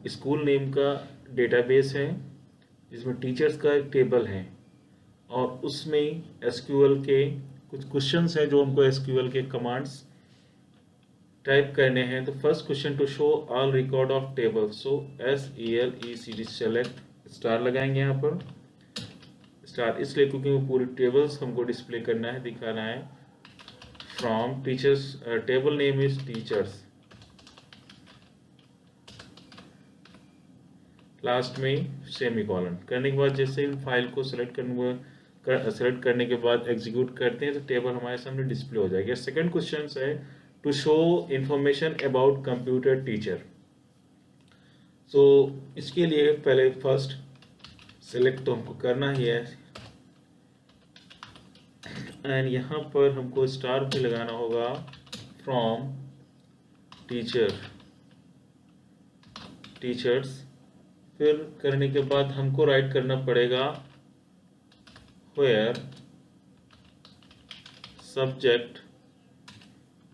School name का database है जिसमें टीचर्स का एक टेबल है और उसमें एसक्यूएल के कुछ क्वेश्चंस हैं जो हमको एसक्यूएल के कमांड्स टाइप करने हैं। तो first question, to show all record of table, so SELECT select star लगाएंगे यहाँ पर। स्टार इसलिए क्योंकि वो पूरी टेबल्स हमको डिस्प्ले करना है, दिखाना है। From teachers, table name is teachers, last में सेमीकोलन करने के बाद जैसे ही फाइल को सेलेक्ट करने के बाद एग्जीक्यूट करते हैं तो टेबल हमारे सामने डिस्प्ले हो जाएगा। सेकंड क्वेश्चन है to show information about computer teacher. So इसके लिए पहले फर्स्ट सेलेक्ट तो हमको करना ही है एंड यहाँ पर हमको स्टार भी लगाना होगा फ्रॉम टीचर्स। फिर करने के बाद हमको राइट करना पड़ेगा वेयर सब्जेक्ट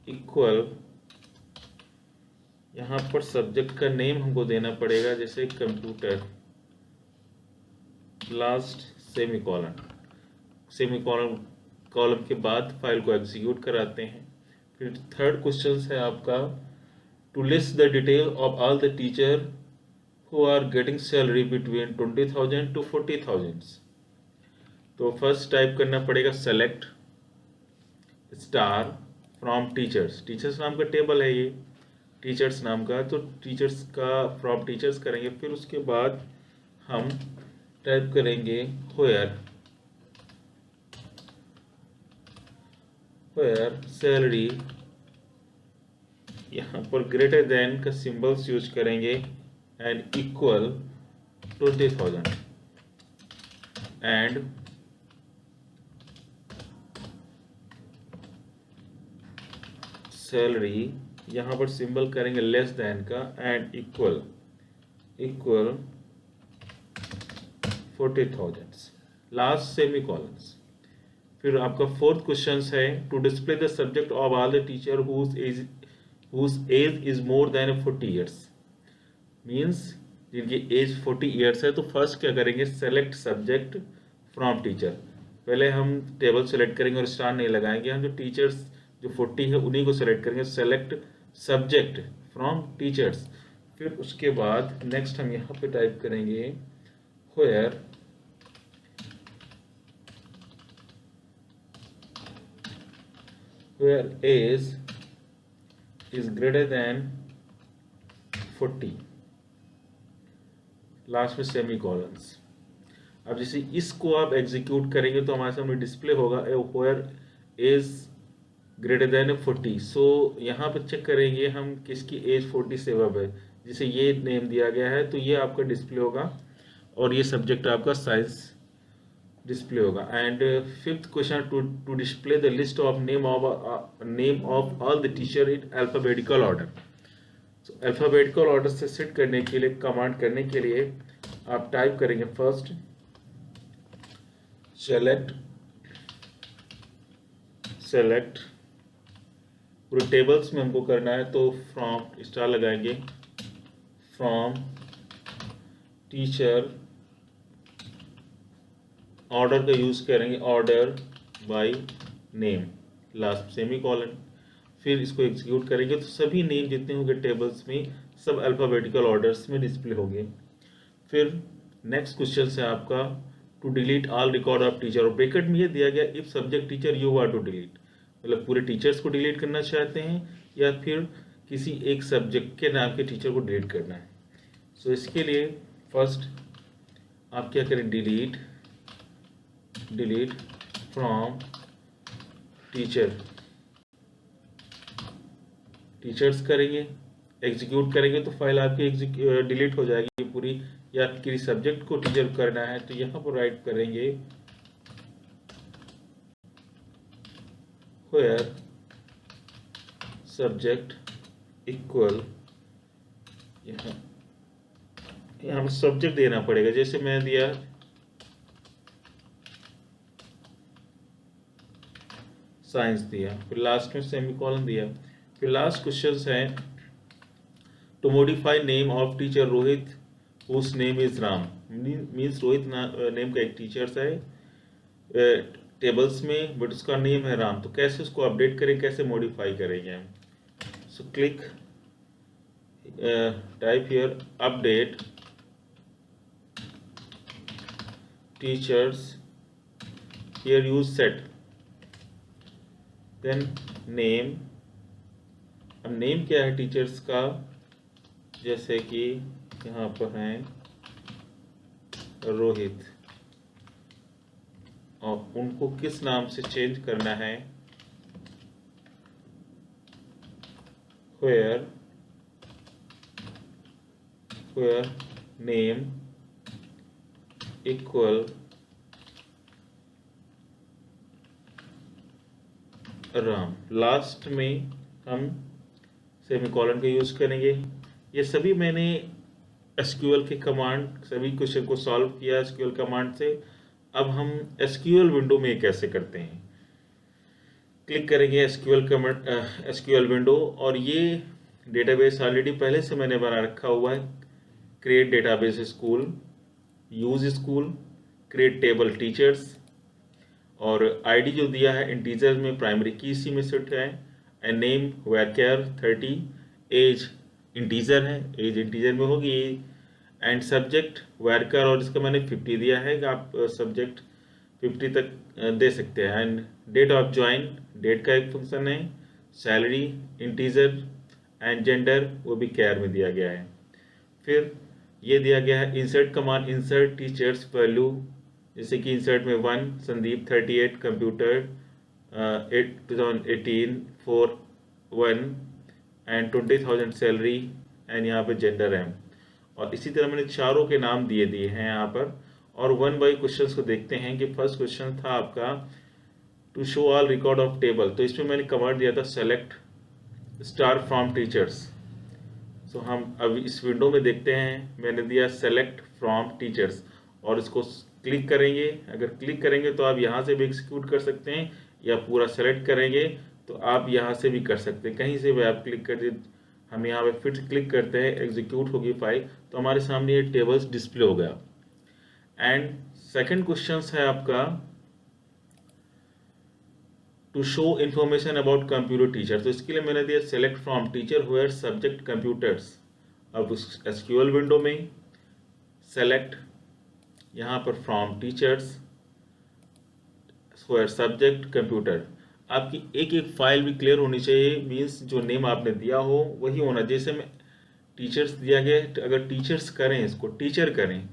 इक्वल, यहाँ पर सब्जेक्ट का नेम हमको देना पड़ेगा जैसे कंप्यूटर, लास्ट सेमीकोलन। कॉलम के बाद फाइल को एग्जीक्यूट कराते हैं। फिर थर्ड क्वेश्चन है आपका to list the detail of all the teacher who are getting salary between 20,000 to 40,000। तो फर्स्ट टाइप करना पड़ेगा select star from teachers. Teachers नाम का टेबल है ये, टीचर्स नाम का, तो टीचर्स का फ्रॉम टीचर्स करेंगे। फिर उसके बाद हम टाइप करेंगे वेयर सैलरी, यहाँ पर ग्रेटर देन का सिंबल्स यूज करेंगे एंड इक्वल 20,000 एंड सैलरी, यहाँ पर सिंबल करेंगे लेस देन का एंड इक्वल 40,000, लास्ट सेमीकोलंस। फिर आपका फोर्थ क्वेश्चन है to display the subject of all the teacher whose age is more than 40 years। Means जिनकी एज 40 ईयर्स है। तो फर्स्ट क्या करेंगे, सेलेक्ट सब्जेक्ट फ्रॉम टीचर। पहले हम टेबल सेलेक्ट करेंगे और स्टार नहीं लगाएंगे, हम जो टीचर्स जो 40 है उन्हीं को सेलेक्ट करेंगे, सेलेक्ट सब्जेक्ट फ्रॉम टीचर्स। फिर उसके बाद नेक्स्ट हम यहाँ पे टाइप करेंगे where age is greater than 40, last में सेमीकोलंस। अब जैसे इसको आप एग्जीक्यूट करेंगे तो हमारे सामने डिस्प्ले होगा वेयर एज ग्रेटर देन 40। सो यहाँ पर चेक करेंगे हम किसकी एज 40 से अब है, जिसे ये नेम दिया गया है तो ये आपका डिस्प्ले होगा और ये सब्जेक्ट आपका साइंस डिस्प्ले होगा। And fifth question to display the list of name of all the teacher in alphabetical order. Alphabetical order से सेट करने के लिए, कमांड करने के लिए आप टाइप करेंगे फर्स्ट सेलेक्ट पूरे टेबल्स में हमको करना है तो फ्रॉम स्टार लगाएंगे, फ्रॉम टीचर, ऑर्डर का यूज करेंगे order by name, last semicolon. फिर इसको एग्जीक्यूट करेंगे तो सभी नेम जितने होंगे टेबल्स में सब अल्फाबेटिकल ऑर्डर्स में डिस्प्ले होंगे। फिर नेक्स्ट क्वेश्चन है आपका to delete all record of teacher, और ब्रैकेट में ये दिया गया if subject teacher you want to delete, मतलब पूरे टीचर्स को डिलीट करना चाहते हैं या फिर किसी एक सब्जेक्ट के नाम के टीचर को डिलीट करना है। सो इसके लिए फर्स्ट आप क्या करें, डिलीट फ्रॉम टीचर्स करेंगे, एग्जीक्यूट करेंगे तो फाइल आपकी डिलीट हो जाएगी पूरी। या किसी सब्जेक्ट को टीचर करना है तो यहाँ पर राइट करेंगे वेयर सब्जेक्ट इक्वल, यहाँ पर सब्जेक्ट देना पड़ेगा, जैसे मैं दिया साइंस दिया, फिर लास्ट में सेमीकोलन दिया। फिर लास्ट क्वेश्चन है to modify name of teacher Rohit whose name is Ram, means Rohit name का एक टीचर्स है टेबल्स में, बट उसका नेम है राम, तो कैसे उसको अपडेट करें, कैसे मॉडिफाई करेंगे हम। So click type here update teachers, here use set, then name. अब नेम क्या है टीचर्स का, जैसे कि यहाँ पर है रोहित, और उनको किस नाम से चेंज करना है, where name equal Ram. Last में हम सेमीकोलन का यूज करेंगे। ये सभी मैंने एसक्यूएल के कमांड, सभी क्वेश्चन को सॉल्व किया एसक्यूएल कमांड से। अब हम एसक्यूएल विंडो में कैसे करते हैं, क्लिक करेंगे एसक्यूएल विंडो, और ये डेटाबेस ऑलरेडी पहले से मैंने बना रखा हुआ है। Create database school, use school, create table teachers, और आईडी जो दिया है इंटीजर में, प्राइमरी की इसी में सेट है, एंड नेम वैरकेयर 30, एज इंटीजर है, एज इंटीजर में होगी, एंड सब्जेक्ट वैरकर, और इसका मैंने 50 दिया है कि आप सब्जेक्ट 50 तक दे सकते हैं, and date of join, date का एक फंक्शन है, सैलरी इंटीजर, एंड जेंडर वो भी कैर में दिया गया है। फिर ये दिया गया है insert command, insert teachers value, जैसे कि इंसर्ट में 1 Sandeep 38 computer 2018 4 1 and 20,000 salary, and यहाँ पे जेंडर है। और इसी तरह मैंने चारों के नाम दिए हैं यहाँ पर। और 1 बाई क्वेश्चंस को देखते हैं कि फर्स्ट क्वेश्चन था आपका to show all record of table, तो इसमें मैंने कमांड दिया था select star from teachers. So हम अब इस विंडो में देखते हैं, मैंने दिया सेलेक्ट फ्रॉम टीचर्स, और इसको क्लिक करेंगे। अगर क्लिक करेंगे तो आप यहाँ से भी एग्जीक्यूट कर सकते हैं, या पूरा सेलेक्ट करेंगे तो आप यहाँ से भी कर सकते हैं, कहीं से भी आप क्लिक कर, हम यहाँ पे फिर क्लिक करते हैं, एग्जीक्यूट होगी फाइल, तो हमारे सामने ये टेबल्स डिस्प्ले हो गया। एंड सेकंड क्वेश्चन है आपका to show information about computer teacher, तो इसके लिए मैंने दिया select from teacher where subject computers. अब उस एसक्यूएल विंडो में सेलेक्ट यहाँ पर from teachers where subject computer, आपकी एक एक फाइल भी क्लियर होनी चाहिए, मीन्स जो नेम आपने दिया हो वही होना। जैसे मैं टीचर्स दिया गया, अगर टीचर्स करें, इसको टीचर करें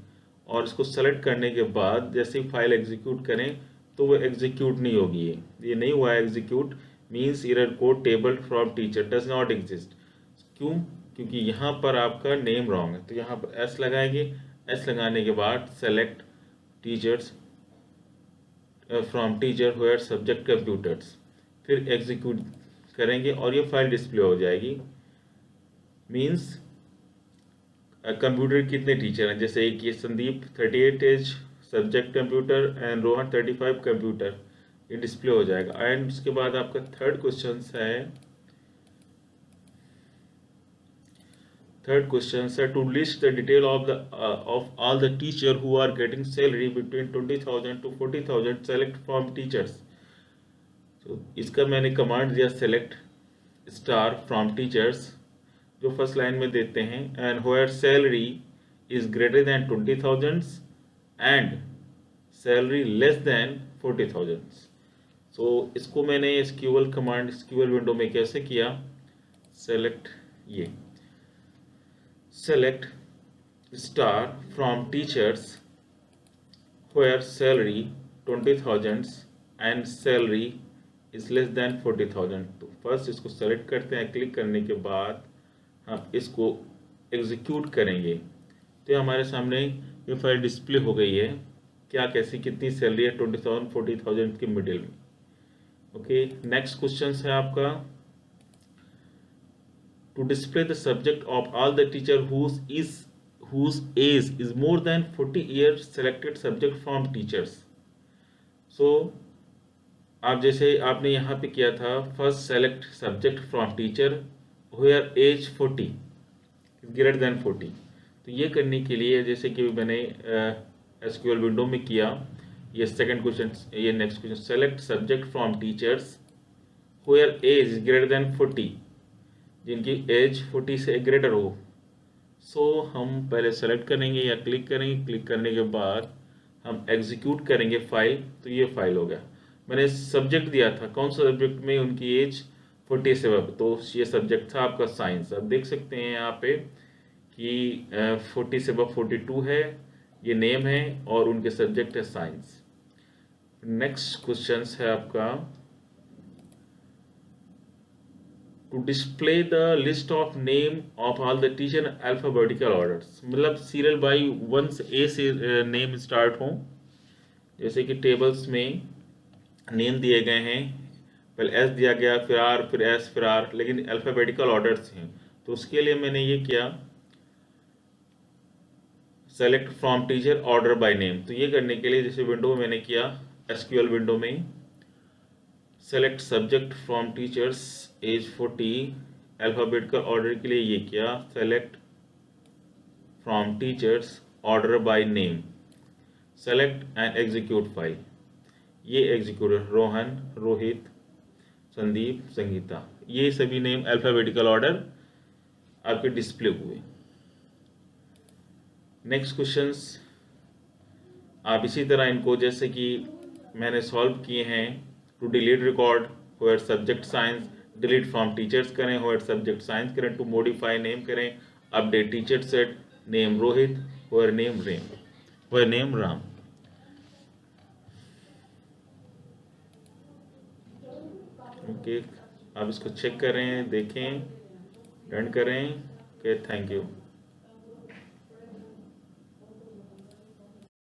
और इसको सेलेक्ट करने के बाद जैसे ही फाइल एग्जीक्यूट करें तो वो एग्जीक्यूट नहीं होगी, ये नहीं हुआ execute, means error code table from teacher does not exist. क्यों? क्योंकि यहाँ पर आपका नेम रॉन्ग है, तो यहाँ पर एस लगाएंगे, एस लगाने के बाद select teachers from teacher where subject computers, फिर एग्जीक्यूट करेंगे और ये फाइल डिस्प्ले हो जाएगी। मीन्स कंप्यूटर कितने टीचर हैं, जैसे एक ये Sandeep 38 age subject computer, and Rohan 35 computer, ये डिस्प्ले हो जाएगा। एंड उसके बाद आपका थर्ड क्वेश्चन है to list the detail of all the teacher who are getting salary between 20,000 to 40,000 select from teachers. तो इसका मैंने कमांड दिया सेलेक्ट स्टार फ्रॉम टीचर्स, जो फर्स्ट लाइन में देते हैं, and where salary is greater than 20,000 and salary less than 40,000। सो इसको मैंने एसक्यूएल कमांड एसक्यूएल विंडो में कैसे किया, select star from teachers where salary 20,000 and salary is less than 40,000। तो फर्स्ट इसको सेलेक्ट करते हैं, क्लिक करने के बाद हम इसको एग्जीक्यूट करेंगे तो हमारे सामने ये फाइल डिस्प्ले हो गई है, क्या कैसी कितनी सैलरी है 20,000 40,000 के मिडिल में। ओके, नेक्स्ट क्वेश्चन है आपका to display the subject of all the teacher whose age is more than 40 years selected subject from teachers। So आप जैसे आपने यहाँ पे किया था, first select subject from teacher where age 40, greater than 40। तो ये करने के लिए जैसे कि मैंने एसक्यूएल विंडो में किया, ये सेकंड क्वेश्चन, ये next question, select subject from teachers where age is greater than 40, जिनकी एज 40 से ग्रेटर हो। सो हम पहले सेलेक्ट करेंगे या क्लिक करेंगे, क्लिक करने के बाद हम एग्जीक्यूट करेंगे फाइल, तो ये फाइल हो गया। मैंने सब्जेक्ट दिया था, कौन सा सब्जेक्ट में उनकी एज 40 से अब, तो ये सब्जेक्ट था आपका साइंस। अब देख सकते हैं यहाँ पे कि 40 से अब 42 है, ये नेम है और उनके सब्जेक्ट है साइंस। नेक्स्ट क्वेश्चन है आपका, to display the list of name of all the teacher alphabetical orders, मतलब सीरियल बाई 1 से ए से नेम स्टार्ट हो। जैसे कि टेबल्स में नेम दिए गए हैं, पहले एस दिया गया, फिर आर, फिर एस, फिर आर, लेकिन अल्फाबेटिकल ऑर्डर्स हैं। तो उसके लिए मैंने ये किया, select from teacher order by name. तो ये करने के लिए जैसे विंडो में मैंने किया, एसक्यूएल विंडो में, select subject from teachers age 40, alphabetical order के लिए ये किया, select from teachers order by name, select and execute file. ये एग्जीक्यूटर रोहन, रोहित, संदीप, संगीता, ये सभी नेम अल्फाबेटिकल ऑर्डर आपके डिस्प्ले हुए। नेक्स्ट क्वेश्चंस आप इसी तरह इनको जैसे कि मैंने सॉल्व किए हैं, to delete record where subject science, delete from teachers करें, होयर सब्जेक्ट साइंस करें, टू मॉडिफाई नेम करें, update teacher set, name Rohit, where name रेम, होयर नेम राम। ओके, आप इसको चेक करें, देखें, रन करें। Okay, thank you.